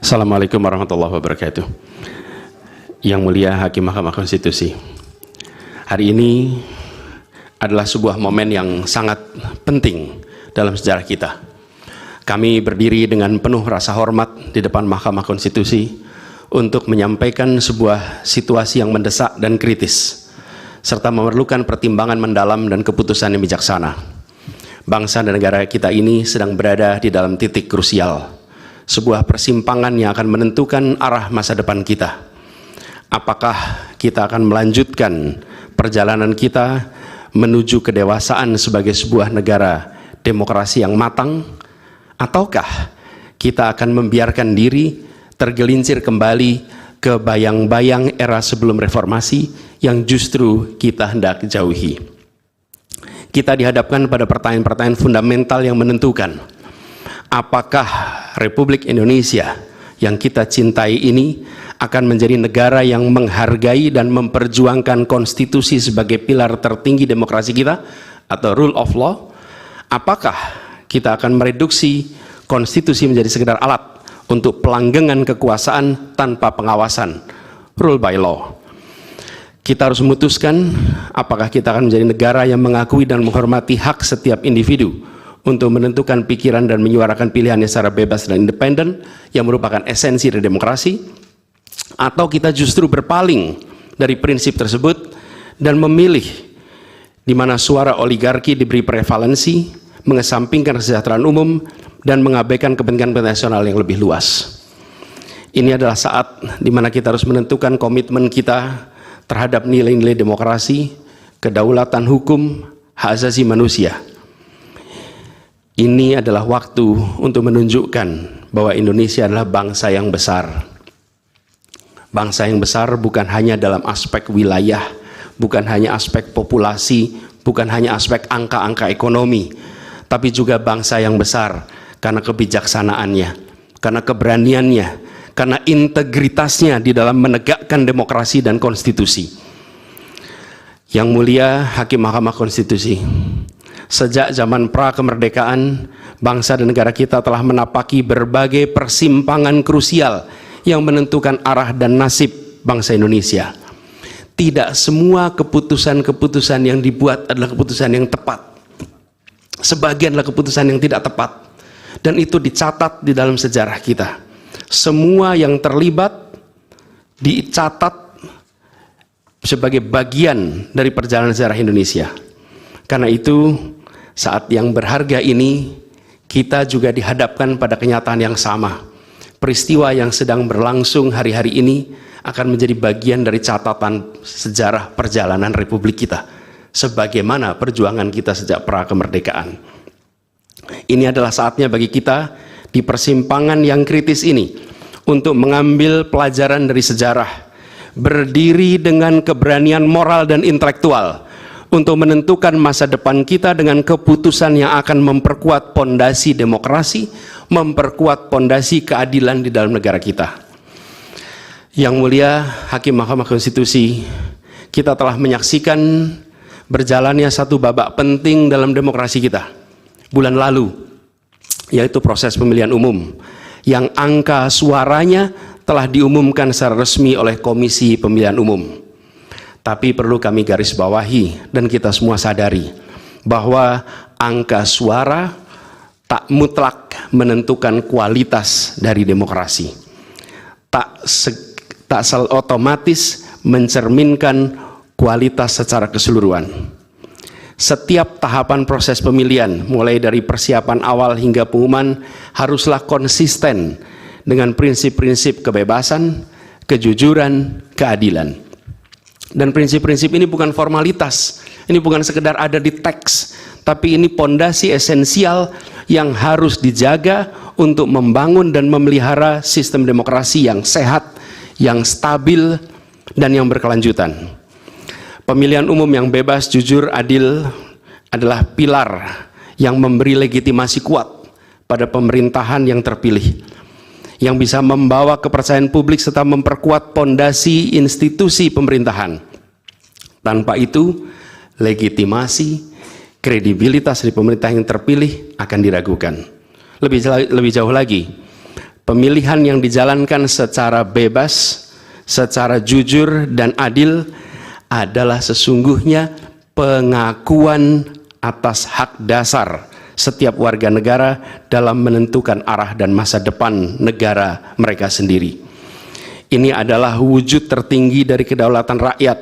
Assalamualaikum warahmatullahi wabarakatuh. Yang mulia Hakim Mahkamah Konstitusi, hari ini adalah sebuah momen yang sangat penting dalam sejarah kita. Kami berdiri dengan penuh rasa hormat di depan Mahkamah Konstitusi untuk menyampaikan sebuah situasi yang mendesak dan kritis, serta memerlukan pertimbangan mendalam dan keputusan yang bijaksana. Bangsa dan negara kita ini sedang berada di dalam titik krusial, sebuah persimpangan yang akan menentukan arah masa depan kita. Apakah kita akan melanjutkan perjalanan kita menuju kedewasaan sebagai sebuah negara demokrasi yang matang, ataukah kita akan membiarkan diri tergelincir kembali ke bayang-bayang era sebelum reformasi yang justru kita hendak jauhi? Kita dihadapkan pada pertanyaan-pertanyaan fundamental yang menentukan, apakah Republik Indonesia yang kita cintai ini akan menjadi negara yang menghargai dan memperjuangkan konstitusi sebagai pilar tertinggi demokrasi kita atau rule of law? Apakah kita akan mereduksi konstitusi menjadi sekedar alat untuk pelanggengan kekuasaan tanpa pengawasan, rule by law? Kita harus memutuskan apakah kita akan menjadi negara yang mengakui dan menghormati hak setiap individu untuk menentukan pikiran dan menyuarakan pilihannya secara bebas dan independen yang merupakan esensi dari demokrasi, atau kita justru berpaling dari prinsip tersebut dan memilih di mana suara oligarki diberi prevalensi, mengesampingkan kesejahteraan umum dan mengabaikan kepentingan nasional yang lebih luas. Ini adalah saat di mana kita harus menentukan komitmen kita terhadap nilai-nilai demokrasi, kedaulatan hukum, hak asasi manusia. Ini adalah waktu untuk menunjukkan bahwa Indonesia adalah bangsa yang besar. Bangsa yang besar bukan hanya dalam aspek wilayah, bukan hanya aspek populasi, bukan hanya aspek angka-angka ekonomi, tapi juga bangsa yang besar karena kebijaksanaannya, karena keberaniannya, karena integritasnya di dalam menegakkan demokrasi dan konstitusi. Yang mulia Hakim Mahkamah Konstitusi, sejak zaman pra-kemerdekaan, bangsa dan negara kita telah menapaki berbagai persimpangan krusial yang menentukan arah dan nasib bangsa Indonesia. Tidak semua keputusan-keputusan yang dibuat adalah keputusan yang tepat. Sebagian adalah keputusan yang tidak tepat. Dan itu dicatat di dalam sejarah kita. Semua yang terlibat dicatat sebagai bagian dari perjalanan sejarah Indonesia. Karena itu, saat yang berharga ini, kita juga dihadapkan pada kenyataan yang sama. Peristiwa yang sedang berlangsung hari-hari ini akan menjadi bagian dari catatan sejarah perjalanan Republik kita, sebagaimana perjuangan kita sejak pra-kemerdekaan. Ini adalah saatnya bagi kita di persimpangan yang kritis ini untuk mengambil pelajaran dari sejarah, berdiri dengan keberanian moral dan intelektual untuk menentukan masa depan kita dengan keputusan yang akan memperkuat pondasi demokrasi, memperkuat pondasi keadilan di dalam negara kita. Yang mulia Hakim Mahkamah Konstitusi, kita telah menyaksikan berjalannya satu babak penting dalam demokrasi kita bulan lalu, yaitu proses pemilihan umum yang angka suaranya telah diumumkan secara resmi oleh Komisi Pemilihan Umum. Tapi perlu kami garis bawahi dan kita semua sadari bahwa angka suara tak mutlak menentukan kualitas dari demokrasi. Tak otomatis mencerminkan kualitas secara keseluruhan. Setiap tahapan proses pemilihan, mulai dari persiapan awal hingga pengumuman, haruslah konsisten dengan prinsip-prinsip kebebasan, kejujuran, keadilan. Dan prinsip-prinsip ini bukan formalitas, ini bukan sekedar ada di teks, tapi ini pondasi esensial yang harus dijaga untuk membangun dan memelihara sistem demokrasi yang sehat, yang stabil, dan yang berkelanjutan. Pemilihan umum yang bebas, jujur, adil adalah pilar yang memberi legitimasi kuat pada pemerintahan yang terpilih, yang bisa membawa kepercayaan publik serta memperkuat pondasi institusi pemerintahan. Tanpa itu, legitimasi, kredibilitas dari pemerintah yang terpilih akan diragukan. Lebih jauh lagi, pemilihan yang dijalankan secara bebas, secara jujur dan adil adalah sesungguhnya pengakuan atas hak dasar setiap warga negara dalam menentukan arah dan masa depan negara mereka sendiri. Ini adalah wujud tertinggi dari kedaulatan rakyat,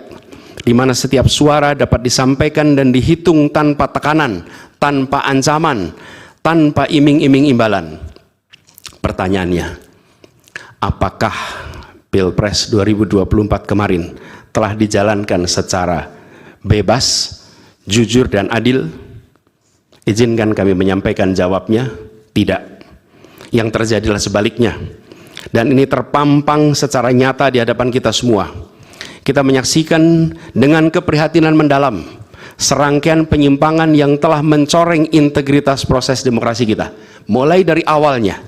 di mana setiap suara dapat disampaikan dan dihitung tanpa tekanan, tanpa ancaman, tanpa iming-iming imbalan. Pertanyaannya, apakah Pilpres 2024 kemarin telah dijalankan secara bebas, jujur, dan adil? Izinkan kami menyampaikan jawabnya, tidak. Yang terjadilah sebaliknya. Dan ini terpampang secara nyata di hadapan kita semua. Kita menyaksikan dengan keprihatinan mendalam serangkaian penyimpangan yang telah mencoreng integritas proses demokrasi kita. Mulai dari awalnya,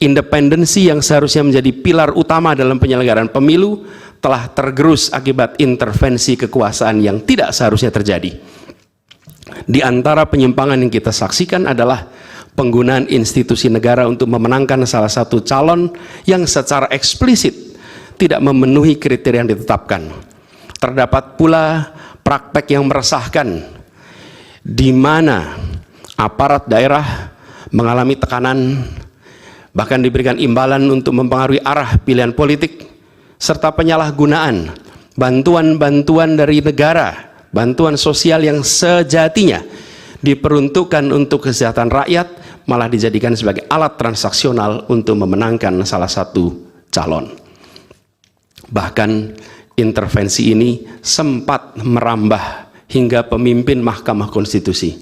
independensi yang seharusnya menjadi pilar utama dalam penyelenggaraan pemilu telah tergerus akibat intervensi kekuasaan yang tidak seharusnya terjadi. Di antara penyimpangan yang kita saksikan adalah penggunaan institusi negara untuk memenangkan salah satu calon yang secara eksplisit tidak memenuhi kriteria yang ditetapkan. Terdapat pula praktek yang meresahkan, di mana aparat daerah mengalami tekanan, bahkan diberikan imbalan untuk mempengaruhi arah pilihan politik, serta penyalahgunaan bantuan-bantuan dari negara, bantuan sosial yang sejatinya diperuntukkan untuk kesejahteraan rakyat, malah dijadikan sebagai alat transaksional untuk memenangkan salah satu calon. Bahkan intervensi ini sempat merambah hingga pemimpin Mahkamah Konstitusi.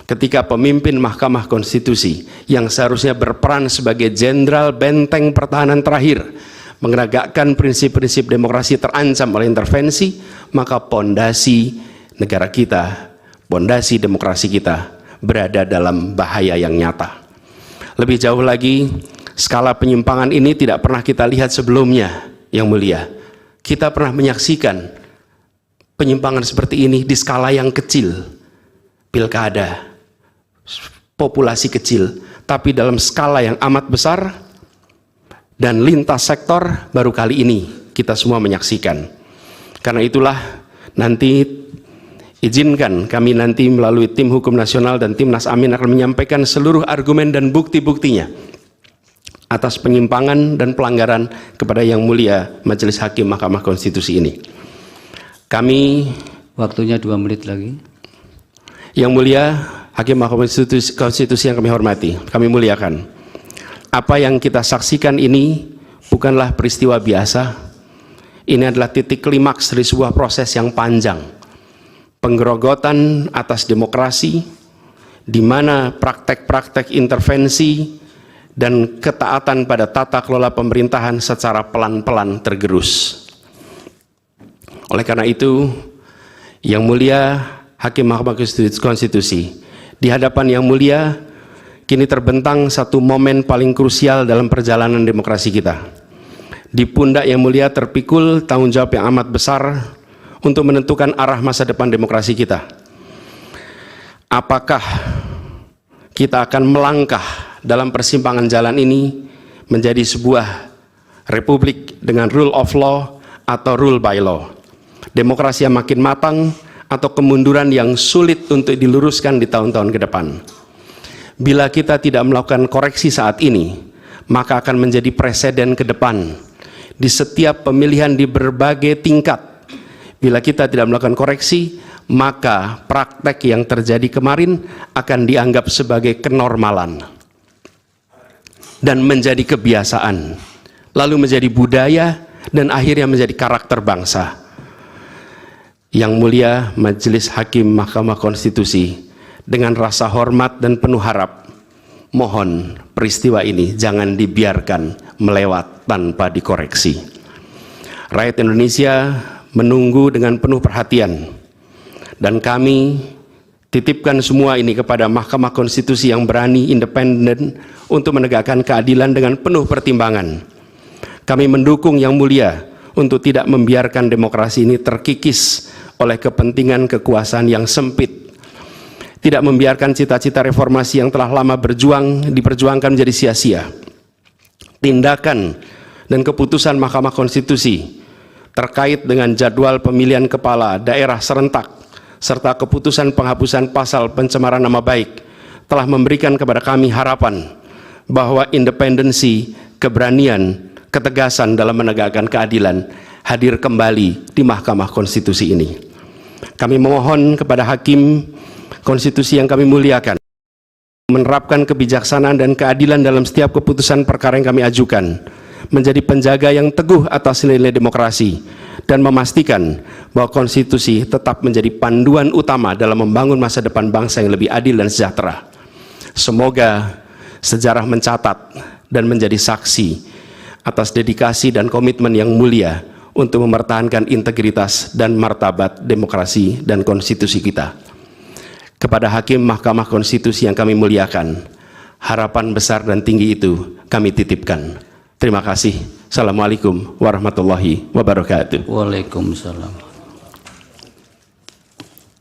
Ketika pemimpin Mahkamah Konstitusi yang seharusnya berperan sebagai jenderal benteng pertahanan terakhir menegakkan prinsip-prinsip demokrasi terancam oleh intervensi, maka pondasi negara kita, pondasi demokrasi kita berada dalam bahaya yang nyata. Lebih jauh lagi, skala penyimpangan ini tidak pernah kita lihat sebelumnya, Yang Mulia. Kita pernah menyaksikan penyimpangan seperti ini di skala yang kecil, pilkada, populasi kecil, tapi dalam skala yang amat besar dan lintas sektor baru kali ini kita semua menyaksikan. Karena itulah nanti izinkan kami nanti melalui tim hukum nasional dan Timnas Amin akan menyampaikan seluruh argumen dan bukti-buktinya atas penyimpangan dan pelanggaran kepada Yang Mulia Majelis Hakim Mahkamah Konstitusi ini. Kami, waktunya 2 menit lagi. Yang Mulia Hakim Mahkamah Konstitusi yang kami hormati, kami muliakan. Apa yang kita saksikan ini bukanlah peristiwa biasa. Ini adalah titik klimaks dari sebuah proses yang panjang. Penggerogotan atas demokrasi, di mana praktek-praktek intervensi dan ketaatan pada tata kelola pemerintahan secara pelan-pelan tergerus. Oleh karena itu, Yang Mulia Hakim Mahkamah Konstitusi, di hadapan Yang Mulia, kini terbentang satu momen paling krusial dalam perjalanan demokrasi kita. Di pundak Yang Mulia terpikul tanggung jawab yang amat besar untuk menentukan arah masa depan demokrasi kita. Apakah kita akan melangkah dalam persimpangan jalan ini menjadi sebuah republik dengan rule of law atau rule by law? Demokrasi yang makin matang atau kemunduran yang sulit untuk diluruskan di tahun-tahun ke depan? Bila kita tidak melakukan koreksi saat ini, maka akan menjadi preseden ke depan di setiap pemilihan di berbagai tingkat. Bila kita tidak melakukan koreksi, maka praktek yang terjadi kemarin akan dianggap sebagai kenormalan dan menjadi kebiasaan, lalu menjadi budaya dan akhirnya menjadi karakter bangsa. Yang Mulia Majelis Hakim Mahkamah Konstitusi, dengan rasa hormat dan penuh harap, mohon peristiwa ini jangan dibiarkan melewat tanpa dikoreksi. Rakyat Indonesia menunggu dengan penuh perhatian, dan kami titipkan semua ini kepada Mahkamah Konstitusi yang berani, independen, untuk menegakkan keadilan dengan penuh pertimbangan. Kami mendukung Yang Mulia untuk tidak membiarkan demokrasi ini terkikis oleh kepentingan kekuasaan yang sempit, tidak membiarkan cita-cita reformasi yang telah lama diperjuangkan menjadi sia-sia. tindakan dan keputusan Mahkamah Konstitusi terkait dengan jadwal pemilihan kepala daerah serentak serta keputusan penghapusan pasal pencemaran nama baik telah memberikan kepada kami harapan bahwa independensi, keberanian, ketegasan dalam menegakkan keadilan hadir kembali di Mahkamah Konstitusi ini. Kami memohon kepada Hakim Konstitusi yang kami muliakan menerapkan kebijaksanaan dan keadilan dalam setiap keputusan perkara yang kami ajukan, menjadi penjaga yang teguh atas nilai demokrasi, dan memastikan bahwa konstitusi tetap menjadi panduan utama dalam membangun masa depan bangsa yang lebih adil dan sejahtera. Semoga sejarah mencatat dan menjadi saksi atas dedikasi dan komitmen yang mulia untuk mempertahankan integritas dan martabat demokrasi dan konstitusi kita. Kepada Hakim Mahkamah Konstitusi yang kami muliakan, harapan besar dan tinggi itu kami titipkan. Terima kasih. Assalamualaikum warahmatullahi wabarakatuh. Waalaikumsalam.